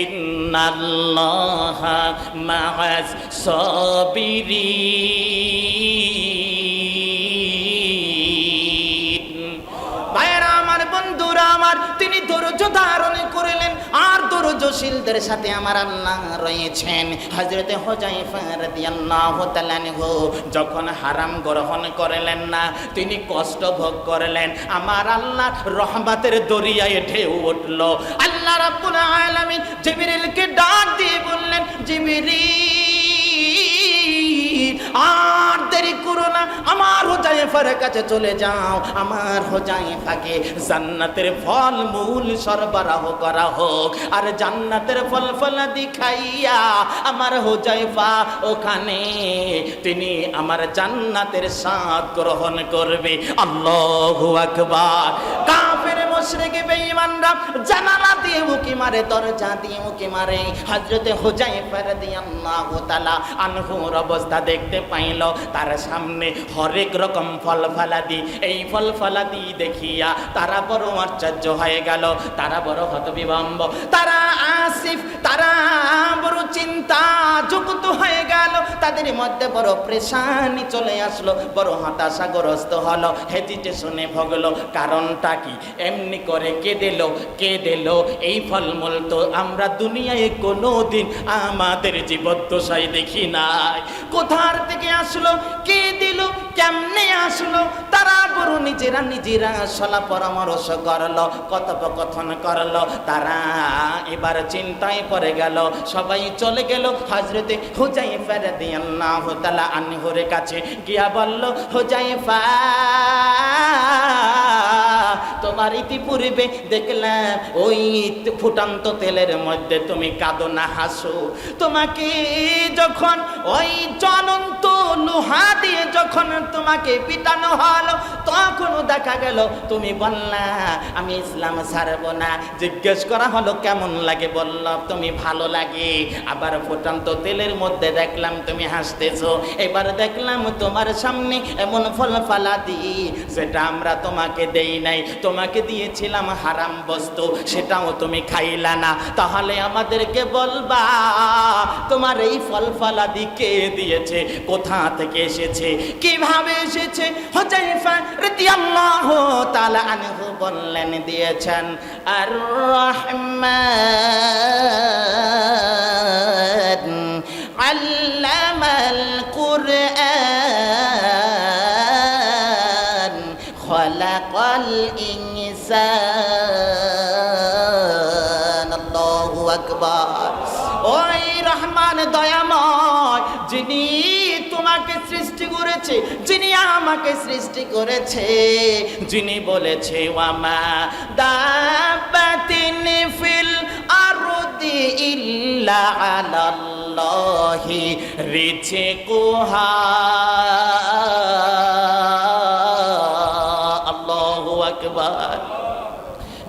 S1: ইন্নাল্লাহা মা'আস-সাবিরিন। ভাইরা আমার, বন্ধুরা আমার, তিনি ধৈর্য ধারণ করলেন, আর ধৈর্যশীলদের সাথে আমার আল্লাহ রয়েছেন। হযরত হুযায়ফা রাদিয়াল্লাহু তাআলা আনহু যখন হারাম গ্রহণ করলেন না, তিনি কষ্ট ভোগ করলেন, আমার আল্লাহ রহমতের দরিয়ায় ঢেউ উঠল। আল্লাহ রাব্বুল আলামিন জিবরিলকে ডাক দিয়ে বললেন, জিবরিল, আর দেরি করো না, আমার হুযায়ফার কাছে চলে যাও, আমার হুযায়ফাকে জান্নাতের ফল মূল সরবরাহ করা হোক, আর জান্নাতের ফল ফলাদি খাইয়া আমার হুযায়ফা ওখানে তিনি আমার জান্নাতের স্বাদ গ্রহণ করবে। আল্লাহু আকবার। কাফের মুশরিক বেঈমানরা জানালা দিয়ে উকি মারে, দরজা দিয়ে উকি মারে। হযরতে হুযায়ফা রাদিয়াল্লাহু তাআলা আনহুর অবস্থা দেখতে পাইল, তার সামনে হরেক রকম ফল ফলাদি। এই ফল ফলাদি দেখিয়া তারা বড় আশ্চর্য হয়ে গেল, তারা বড় হতবিভম্ব, তারা আসিফ, তারা বড় চিন্তা যুক্ত হয়ে গেল। তাদের মধ্যে বড় পেরেশানি চলে আসলো, বড় হতাশাগ্রস্ত হলো, হেজিটেশনে ভোগলো। কারণটা কি? এমনি করে কে দিল এই ফলমূল তো আমরা দুনিয়ায় কোনোদিন আমাদের জীবদ্দশায় দেখি নাই। কোথার থেকে আসলো, কে দিল, কেমনে আসলো? তারা বড় নিজেরা সলা পরামর্শ করলো, কথোপকথন করলো। তারা এবার চিন্তায় পড়ে গেল, সবাই চলে গেল হযরতে হুযায়ফা রাদিয়াল্লাহু তাআলা আনহুর কাছে গিয়া বলল, হুযায়ফা, তোমার ইতিপূর্বে দেখলাম ওই ফুটান্ত তেলের মধ্যে তুমি কাঁদো না হাসো। তোমাকে যখন ওই জ্বলন্ত লোহা দিয়ে যখন তোমাকে পিটানো হলো, তখনও দেখা গেল তুমি বললা আমি ইসলাম ছাড়বো না। জিজ্ঞেস করা হলো কেমন লাগে, বলল তুমি ভালো লাগে। আবার ফুটান্ত তেলের মধ্যে দেখলাম তুমি হাসতেছো। এবার দেখলাম তোমার সামনে এমন ফল ফলাদি যেটা আমরা তোমাকে দেই নাই, তোমাকে দিয়েছিলাম হারাম বস্তু, সেটাও তুমি খাইলা না। তাহলে আমাদেরকে বলবা তোমার এই ফল ফলাদি কে দিয়েছে, কোথা থেকে এসেছে, কিভাবে এসেছে? হুযায়ফা রাদিয়াল্লাহু তাআলা আনহু বললেন, দিয়েছেন আর রহমান আল্লামাল কুরআন খালাকাল ইনসান। আল্লাহু আকবার। ওই রহমান দয়াময়, যিনি তোমাকে সৃষ্টি করেছে, যিনি আমাকে সৃষ্টি করেছে, যিনি বলেছে ওয়ামা দাব্বাতিন ফিল আরদি ইল্লা আলাল্লাহি রিজকুহা। আল্লাহু আকবার।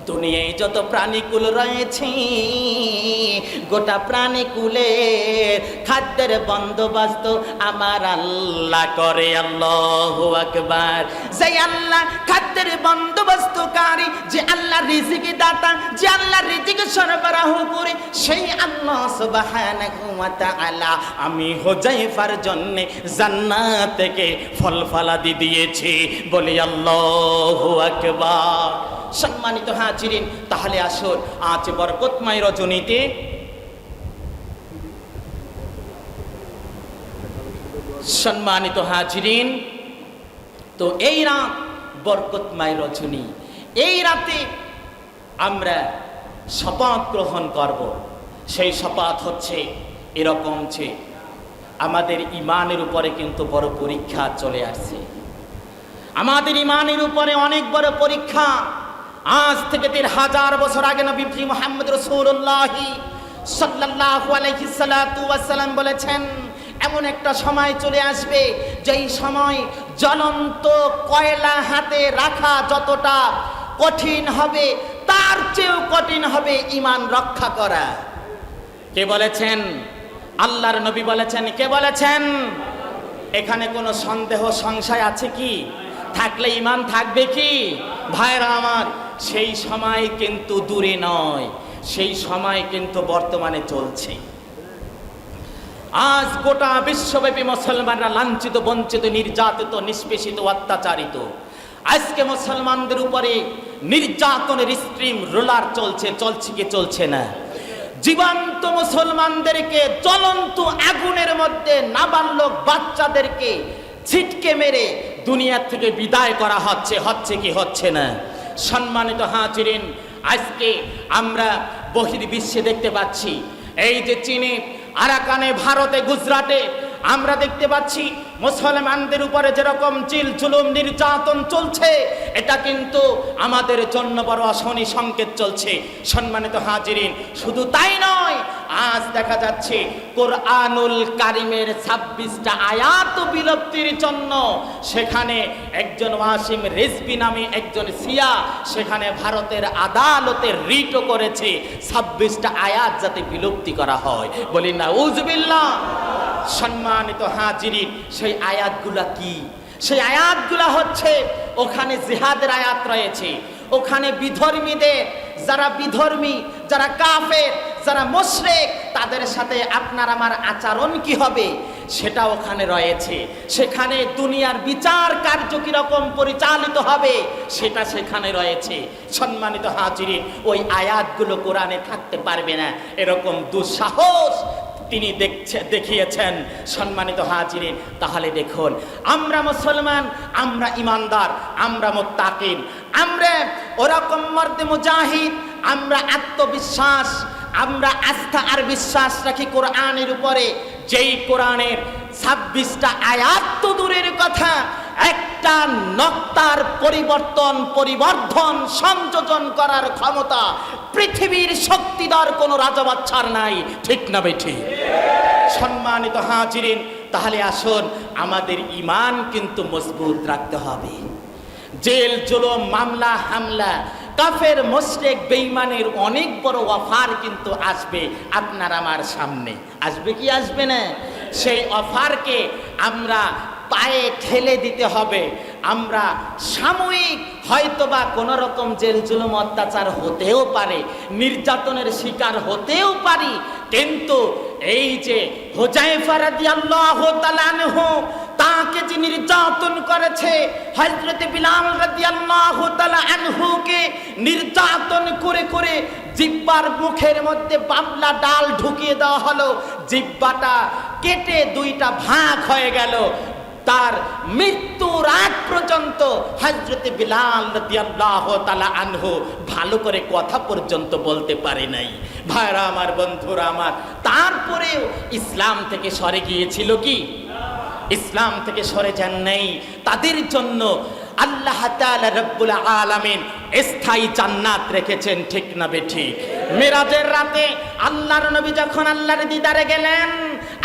S1: দুনিয়ায় যত প্রাণীকুল রয়েছে, গোটা প্রাণীকুলের খাদ্যের বন্দোবস্ত আমার আল্লাহ করে। আল্লাহু আকবার। যে আল্লাহ খাদ্যের বন্দোবস্তকারী, যে আল্লাহ রিজিক দাতা, যে আল্লাহ রিজিক সরবরাহ করে, সেই আল্লাহ সুবহানাহু ওয়া তাআলা আমি হুযায়ফার জন্য জান্নাত থেকে ফল ফলাদি দিয়েছি। বলি আল্লাহু আকবার। সম্মানিত হাজিরিন, তাহলে আসুন আজ বরকতময় রজনীতে সম্মানিত হাজিরিন, তো এই রাত বরকতময় রজনী, এই রাতে আমরা শপথ গ্রহণ করব। সেই শপথ হচ্ছে এরকম যে আমাদের ঈমানের উপরে কিন্তু বড় পরীক্ষা চলে আসছে। আমাদের ঈমানের উপরে অনেক বড় পরীক্ষা। আজ থেকে 3000 বছর আগে নবী মুহাম্মদ রাসূলুল্লাহ সাল্লাল্লাহু আলাইহি সাল্লাতু ওয়াস সালাম বলেছেন, এমন একটা সময় চলে আসবে যেই সময় জ্বলন্ত কয়লা হাতে রাখা যতটা কঠিন হবে, তার চেয়েও কঠিন হবে ঈমান রক্ষা করা। কে বলেছেন? আল্লাহর নবী বলেছেন। কে বলেছেন? এখানে কোনো সন্দেহ সংশয় আছে কি? থাকলে ঈমান থাকবে কি? ভাইরা আমার, সেই সময় কিন্তু দূরে নয়, সেই সময় কিন্তু বর্তমানে চলছে। আজ গোটা বিশ্বব্যাপী মুসলমানরা লাঞ্ছিত, বঞ্চিত, নির্যাতিত, নিষ্পেষিত, অত্যাচারিত। আজকে মুসলমানদের উপরে নির্যাতনের স্ট্রিম রোলার চলছে কি চলছে না? জীবন্ত মুসলমানদেরকে জ্বলন্ত আগুনের মধ্যে নাবালক বাচ্চাদেরকে ছিটকে মেরে দুনিয়া থেকে বিদায় করা হচ্ছে কি হচ্ছে না? সম্মানিত হাজিরিন, আজকে আমরা বহির্বিশ্বে দেখতে পাচ্ছি, এই যে চীনে, আরাকানে, ভারতে, গুজরাটে আমরা দেখতে পাচ্ছি মুসলমানদের উপরে যেরকম চিল জুলুম নির্যাতন চলছে, এটা কিন্তু আমাদের জন্য বড় অশনি সংকেত চলছে। সম্মানিত হাজিরিন, শুধু তাই নয়, আজ দেখা যাচ্ছে কোরআনুল কারিমের 26টা আয়াত বিলুপ্তির জন্য সেখানে একজন ওয়াসিম রিজভী নামে একজন শিয়া সেখানে ভারতের আদালতে রিটও করেছে 26টা আয়াত যাতে বিলুপ্তি করা হয়। বলি নাউজুবিল্লাহ। সম্মানিত হাজিরিন, সেই আয়াতগুলা কি? সেই আয়াতগুলা হচ্ছে, ওখানে জিহাদের আয়াত রয়েছে, ওখানে বিধর্মীদের, যারা বিধর্মী, যারা কাফের, যারা মুশরিক, তাদের সাথে আপনার আমার আচরণ কি হবে সেটা ওখানে রয়েছে। সেখানে দুনিয়ার বিচার কার্য কিরকম পরিচালিত হবে সেটা সেখানে রয়েছে। সম্মানিত হাজিরিন, ওই আয়াতগুলো কোরআনে থাকতে পারবে না, এরকম দুঃসাহস তিনি দেখিয়েছেন। সম্মানিত হাজিরিন, তাহলে দেখুন, আমরা মুসলমান, আমরা ইমানদার, আমরা মুত্তাকিন, আমরা ওরকম মর্দে মুজাহিদ, আমরা আত্মবিশ্বাস, আমরা আস্থা আর বিশ্বাস রাখি কোরআনের উপরে, যেই কোরআনের 26টা আয়াত তো দূরের কথা, একটা নক্তার পরিবর্ধন সংযোজন করার ক্ষমতা পৃথিবীর শক্তিধর কোনো রাজাবাচ্চার নাই। ঠিক না বেঠি? সম্মানিত হাজিরিন, তাহলে আসুন, আমাদের ঈমান কিন্তু মজবুত রাখতে হবে। জেল জুলুম, মামলা হামলা, কাফের মুশরিক বেঈমানের অনেক বড় অফার কিন্তু আসবে আপনার আমার সামনে। আসবে কি আসবে না? সেই অফারকে আমরা পায়ে ঠেলে দিতে হবে। আমরা সাময়িক হয়তোবা কোনো রকম জেল জুলুম অত্যাচার হতেও পারে, নির্যাতনের শিকার হতেও পারি, কিন্তু এই যে হুযায়ফা রাদিয়াল্লাহু তাআলা আনহু, তাকে যে নির্যাতন করেছে, হযরত বিলাল রাদিয়াল্লাহু তাআলা আনহুকে নির্যাতন করে করে জিহ্বার মুখের মধ্যে বাবলা ডাল ঢুকিয়ে দেওয়া হলো, জিহ্বাটা কেটে দুইটা ভাগ হয়ে গেল। তার মৃত্যুর আগ পর্যন্ত হযরত বিলাল রাদিয়াল্লাহু তাআলা আনহু ভালো করে কথা পর্যন্ত বলতে পারে নাই। ভাইরা আমার, বন্ধুরা আমার, তারপরেও ইসলাম থেকে সরে গিয়েছিল কি? ইসলাম থেকে সরে যান নাই। তাদের জন্য আল্লাহ তাআলা রব্বুল আলামিন স্থায়ী জান্নাত রেখেছেন। ঠিক না বেঠিক? মেরাজের রাতে আল্লাহর নবী যখন আল্লাহর দিদারে গেলেন,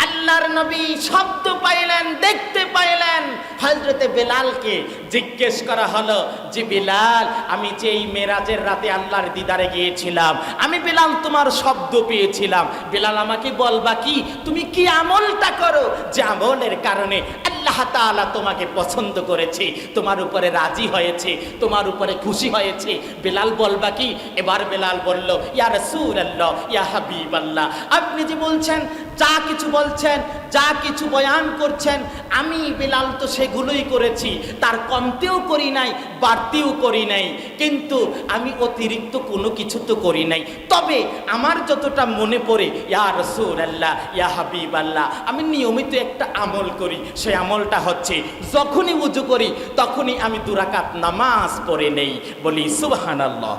S1: আল্লাহর নবী শব্দ পাইলেন, দেখতে পাইলেন। হযরতে বেলালকে জিজ্ঞেস করা হলো যে, বেলাল, আমি যে এই মেরাজের রাতে আল্লাহর দিদারে গিয়েছিলাম, আমি বেলাল তোমার শব্দ পেয়েছিলাম, বেলাল আমাকে বলবা কি, তুমি কি আমলটা করো যে আমলের কারণে আল্লাহ তাআলা তোমাকে পছন্দ করেছে, তোমার উপরে রাজি হয়েছে, তোমার উপরে খুশি হয়েছে, বেলাল বলবা কি? এবার বেলাল বলল, ইয়া রাসূলুল্লাহ, ইয়া হাবিবাল্লাহ, আপনি যে বলছেন, যা কিছু বলছেন, যা কিছু বয়ান করছেন, আমি বেলাল তো সেগুলোই করেছি, তার কমতেও করি নাই, বাড়তিও করি নাই, কিন্তু আমি অতিরিক্ত কোনো কিছু তো করি নাই। তবে আমার যতটা মনে পড়ে, ইয়া রাসূলুল্লাহ, ইয়া হাবিবাল্লাহ, আমি নিয়মিত একটা আমল করি। সেই আমলটা হচ্ছে, যখনই ওযু করি তখনই আমি 2 রাকাত নামাজ পড়ে নেই। বলি সুবহানাল্লাহ।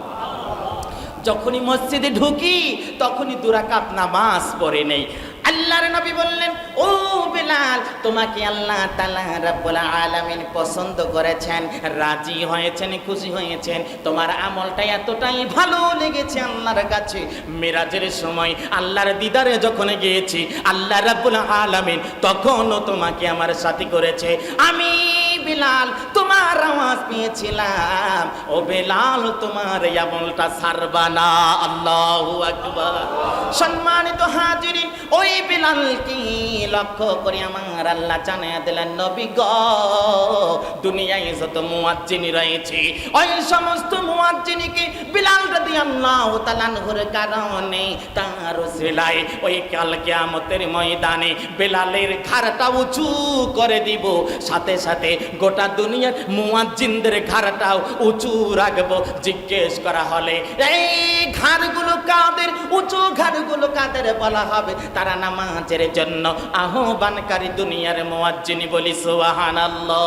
S1: যখনই মসজিদে ঢুকি তখনই 2 রাকাত নামাজ পড়ে নেই। আল্লাহর নবী বললেন, ও বেলাল, তোমাকে আল্লাহ তাআলা রাব্বুল আলামিন পছন্দ করেছেন, রাজি হয়েছেন, খুশি হয়েছেন, তোমার আমলটা এতটাই ভালো লেগেছে আল্লাহর কাছে। মেরাজের সময় আল্লাহর দিদারে যখন গিয়েছি, আল্লাহ রাব্বুল আলামিন তখনও তোমাকে আমার সাথী করেছে। আমি বেলাল তোমার আওয়াজ পেয়েছিলাম, ও বেলাল, তোমার এই আমলটা ছাড়বা না। আল্লাহু আকবার। সম্মানিত হাজিরিন, ওই বেলালকে লক্ষ্য করে আমার আল্লাহ জানিয়ে দিলেন, নবী গো, দুনিয়ায় যত মুয়াজ্জিন রয়েছে, ওই সমস্ত মুয়াজ্জিনকে বেলাল রাদিয়াল্লাহু তাআলা আনহুর কারণে, তার ওসিলায় ওই কাল কিয়ামতের ময়দানে বেলালের ঘাড়টা উঁচু করে দিব, সাথে সাথে গোটা দুনিয়ার মুয়াজ্জিনদের ঘাড়টাও উঁচু রাখবো। জিজ্ঞেস করা হলে, এই ঘাড়গুলো কাদের, উঁচু ঘাড়গুলো কাদের বলা হবে? তারা নামাজের জন্য আহ্বানকারী দুনিয়ার মুয়াজ্জিন। বলি সুবহানাল্লাহ।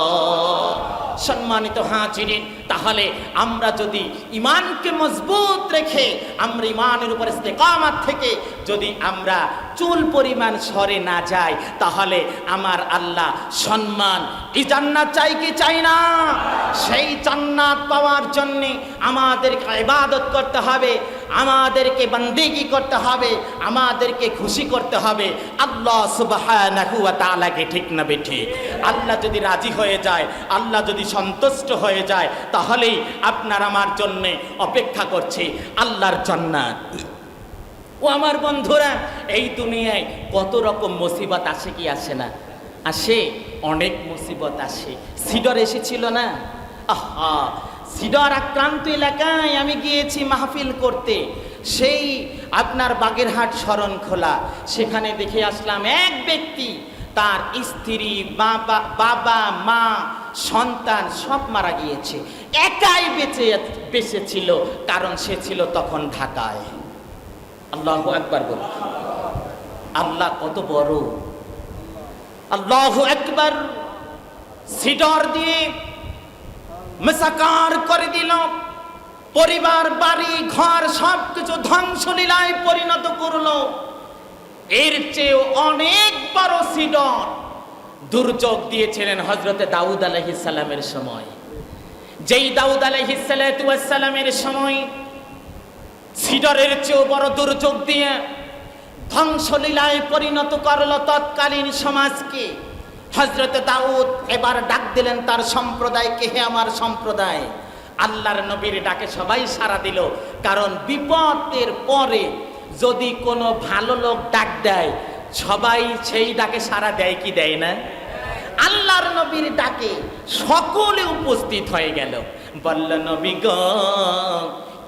S1: সম্মানিত হাজিরিন, তাহলে আমরা যদি ঈমানকে মজবুত রেখে, আমরা ঈমানের উপর ইস্তেকামাত থেকে যদি আমরা চুল পরিমাণ সরে না যায়, তাহলে আমার আল্লাহ সম্মান এই জান্নাত চাই কি চাই না? সেই জান্নাত পাওয়ার জন্য আমাদেরকে ইবাদত করতে হবে, আমাদেরকে বন্দেগি করতে হবে, আমাদেরকে খুশি করতে হবে আল্লাহ সুবহানাহু ওয়া তাআলাকে, ঠিক না বেঠিক? আল্লাহ যদি রাজি হয়ে যায়, আল্লাহ যদি সন্তুষ্ট হয়ে যায়, তাহলেই আপনার আমার জন্য অপেক্ষা করছে আল্লাহর জান্নাত। ও আমার বন্ধুরা, এই দুনিয়ায় কত রকম মুসিবত আসে কি আসে না? আসে, অনেক মুসিবত আসে। সিডর এসেছিল না? আহা, সিডর আক্রান্ত এলাকায় আমি গিয়েছি মাহফিল করতে, সেই আপনার বাগেরহাট শরণখোলা, সেখানে দেখে আসলাম এক ব্যক্তি, তার স্ত্রী, বাবা, মা, সন্তান সব মারা গিয়েছে, একাই বেঁচে ছিল, কারণ সে ছিল তখন ঢাকায়। আল্লাহু আকবার বল। আল্লাহ কত বড়, আল্লাহু আকবার। সিডর দিয়ে মেসাকার করে দিল, পরিবার, বাড়ি ঘর সবকিছু ধ্বংসলীলায় পরিণত করলো। এর চেয়ে অনেক বড় সিডর দুর্যোগ দিয়েছিলেন হযরতে দাউদ আলাইহিস সালামের সময়। যেই দাউদ আলাইহিস সালামের সময় সিডরের চেয়েও বড় দুর্যোগ দিয়ে ধ্বংসলীলায় পরিণত করলো তৎকালীন সমাজকে। হযরতে দাউদ এবার ডাক দিলেন তার সম্প্রদায়কে, হে আমার সম্প্রদায়। আল্লাহর নবীর ডাকে সবাই সাড়া দিল, কারণ বিপদের পরে যদি কোনো ভালো লোক ডাক দেয়, সবাই সেই ডাকে সাড়া দেয় কি দেয় না? আল্লাহর নবীর ডাকে সকলে উপস্থিত হয়ে গেল। বলল, নবী গো,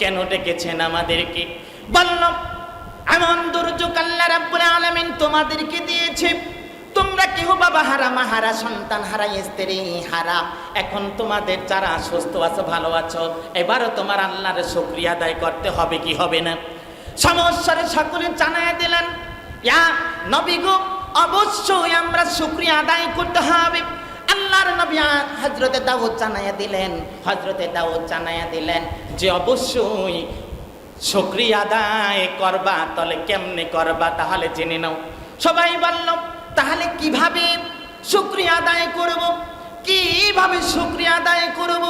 S1: কেন ডেকেছেন আমাদেরকে? বলল, এমন দুর্যোগ আল্লাহ রাব্বুল আলামিন তোমাদেরকে দিয়েছে, তোমরা কেহ বাবা হারা, মা হারা, সন্তান হারা, স্ত্রী হারা। এখন তোমাদের যারা সুস্থ আছো, ভালো আছো, এবারও তোমার আল্লাহর শুকরিয়া আদায় করতে হবে কি হবে না? সমস্যারে সকলে জানায় দিলেন, ইয়া নবী গো, অবশ্যই আমরা শুকরিয়া আদায় করতে হবে। আল্লাহর নবী হযরতে দাউদ জানায়া দিলেন যে অবশ্যই শুকরিয়া আদায় করবা। তাহলে কেমনে করবা? তাহলে জেনে নাও। সবাই বলল, তাহলে কিভাবে শুকরিয়া আদায় করব? কিভাবে শুকরিয়া আদায় করব?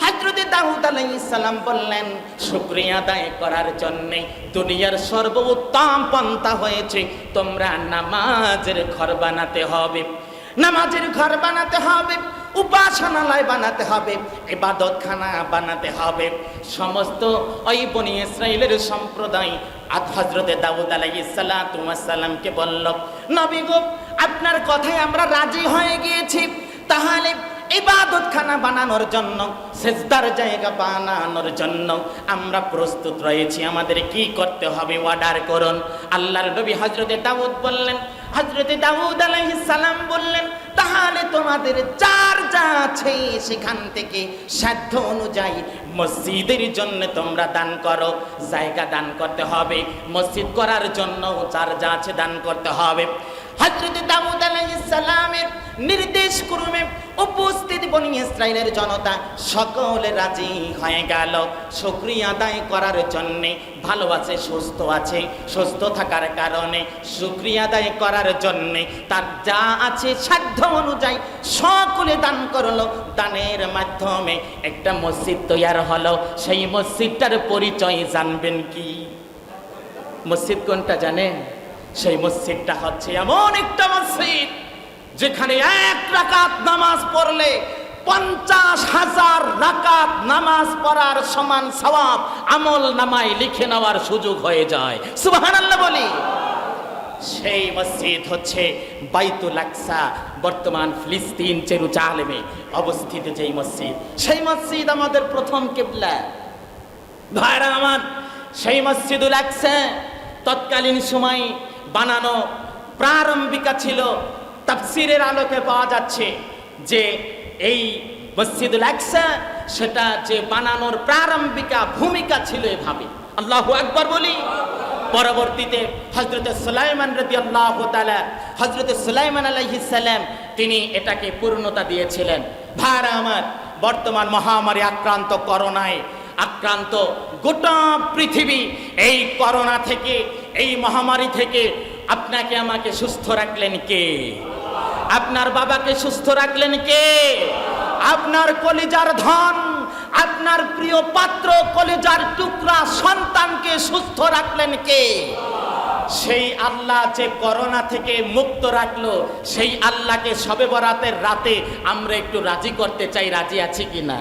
S1: হযরতে দাউদ আলাইহিস সালাম বললেন, শুকরিয়া আদায় করার জন্য দুনিয়ার সর্বোত্তম পন্থা হয়েছে তোমরা নামাজের ঘর বানাতে হবে, নামাজের ঘর বানাতে হবে, উপাসনালয় বানাতে হবে, ইবাদতখানা বানাতে হবে। সমস্ত ওই বনি ইসরাইলের সম্প্রদায় হযরতে দাউদ আলাইহিস সালামকে বলল, নবী গো, আপনার কথায় আমরা রাজি হয়ে গিয়েছি, তাহলে ইবাদতখানা বানানোর জন্য, সিজদার জায়গা বানানোর জন্য আমরা প্রস্তুত রয়েছি, আমাদের কি করতে হবে অর্ডার করুন। আল্লাহর নবী হযরতে দাউদ আলাইহিস সালাম বললেন, তাহলে তোমাদের যার যা আছে সেখান থেকে সাধ্য অনুযায়ী মসজিদের জন্য তোমরা দান করো। জায়গা দান করতে হবে, মসজিদ করার জন্য যার যা আছে দান করতে হবে। হযরতে দাউদ আলাইহিস সালামের নির্দেশ ক্রমে উপস্থিত বনি ইসরাইলের জনতা সকলে রাজি হয়ে গেল শুকরিয়া আদায় করার জন্য। ভালো আছে, সুস্থ থাকার কারণে শুকরিয়া আদায় করার জন্য তার যা আছে সাধ্য অনুযায়ী সকলে দান করলো। দানের মাধ্যমে একটা মসজিদ তৈরি হলো। সেই মসজিদটার পরিচয় জানবেন কি? মসজিদ কোনটা জানেন? সেই মসজিদটা হচ্ছে এমন একটা মসজিদ যেখানে এক রাকাত নামাজ পড়লে 50,000 রাকাত নামাজ পড়ার সমান সওয়াব আমল নামায় লিখে নেওয়ার সুযোগ হয়ে যায়। সুবহানাল্লাহ বলি। সেই মসজিদ হচ্ছে বাইতুল আকসা, বর্তমান ফিলিস্তিন জেরুজালেমে অবস্থিত যেই মসজিদ, সেই মসজিদ আমাদের প্রথম কিবলা। ভাইরা আমার, সেই মসজিদুল আকসা তৎকালীন সময় বানানো প্রারম্ভিকা ছিল। তাফসীরের আলোকে পাওয়া যাচ্ছে যে এই মসজিদুল আকসা সেটা যে বানানোর প্রারম্ভিকা ভূমিকা ছিল এভাবে। আল্লাহু আকবার বলি। পরবর্তীতে হযরতে সুলাইমান রাদিয়াল্লাহু তাআলা, হযরতে সুলাইমান আলাইহিস সালাম তিনি এটাকে পূর্ণতা দিয়েছিলেন। ভাইরা আমার, বর্তমান মহামারী আক্রান্ত, করোনায় আক্রান্ত গোটা পৃথিবী এই করোনা থেকে, এই মহামারী থেকে আপনাকে আমাকে সুস্থ রাখলেন কে? আপনার বাবাকে সুস্থ রাখলেন কে? আপনার কলিজার ধন, আপনার প্রিয় পাত্র, কলিজার টুকরা সন্তানকে সুস্থ রাখলেন কে? সেই আল্লাহ যে করোনা থেকে মুক্ত রাখলো, সেই আল্লাহকে শবে বরাতের রাতে আমরা একটু রাজি করতে চাই। রাজি আছি কিনা?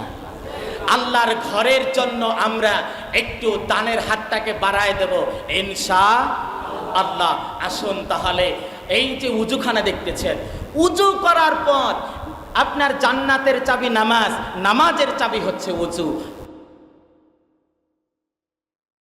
S1: আল্লাহর ঘরের জন্য আমরা একটু দানের হাতটাকে বাড়ায় দেব ইনশাআল্লাহ। আসুন তাহলে, এই যে উজুখানা দেখতেছেন, উজু করার পর আপনার জান্নাতের চাবি নামাজ, নামাজের চাবি হচ্ছে উজু।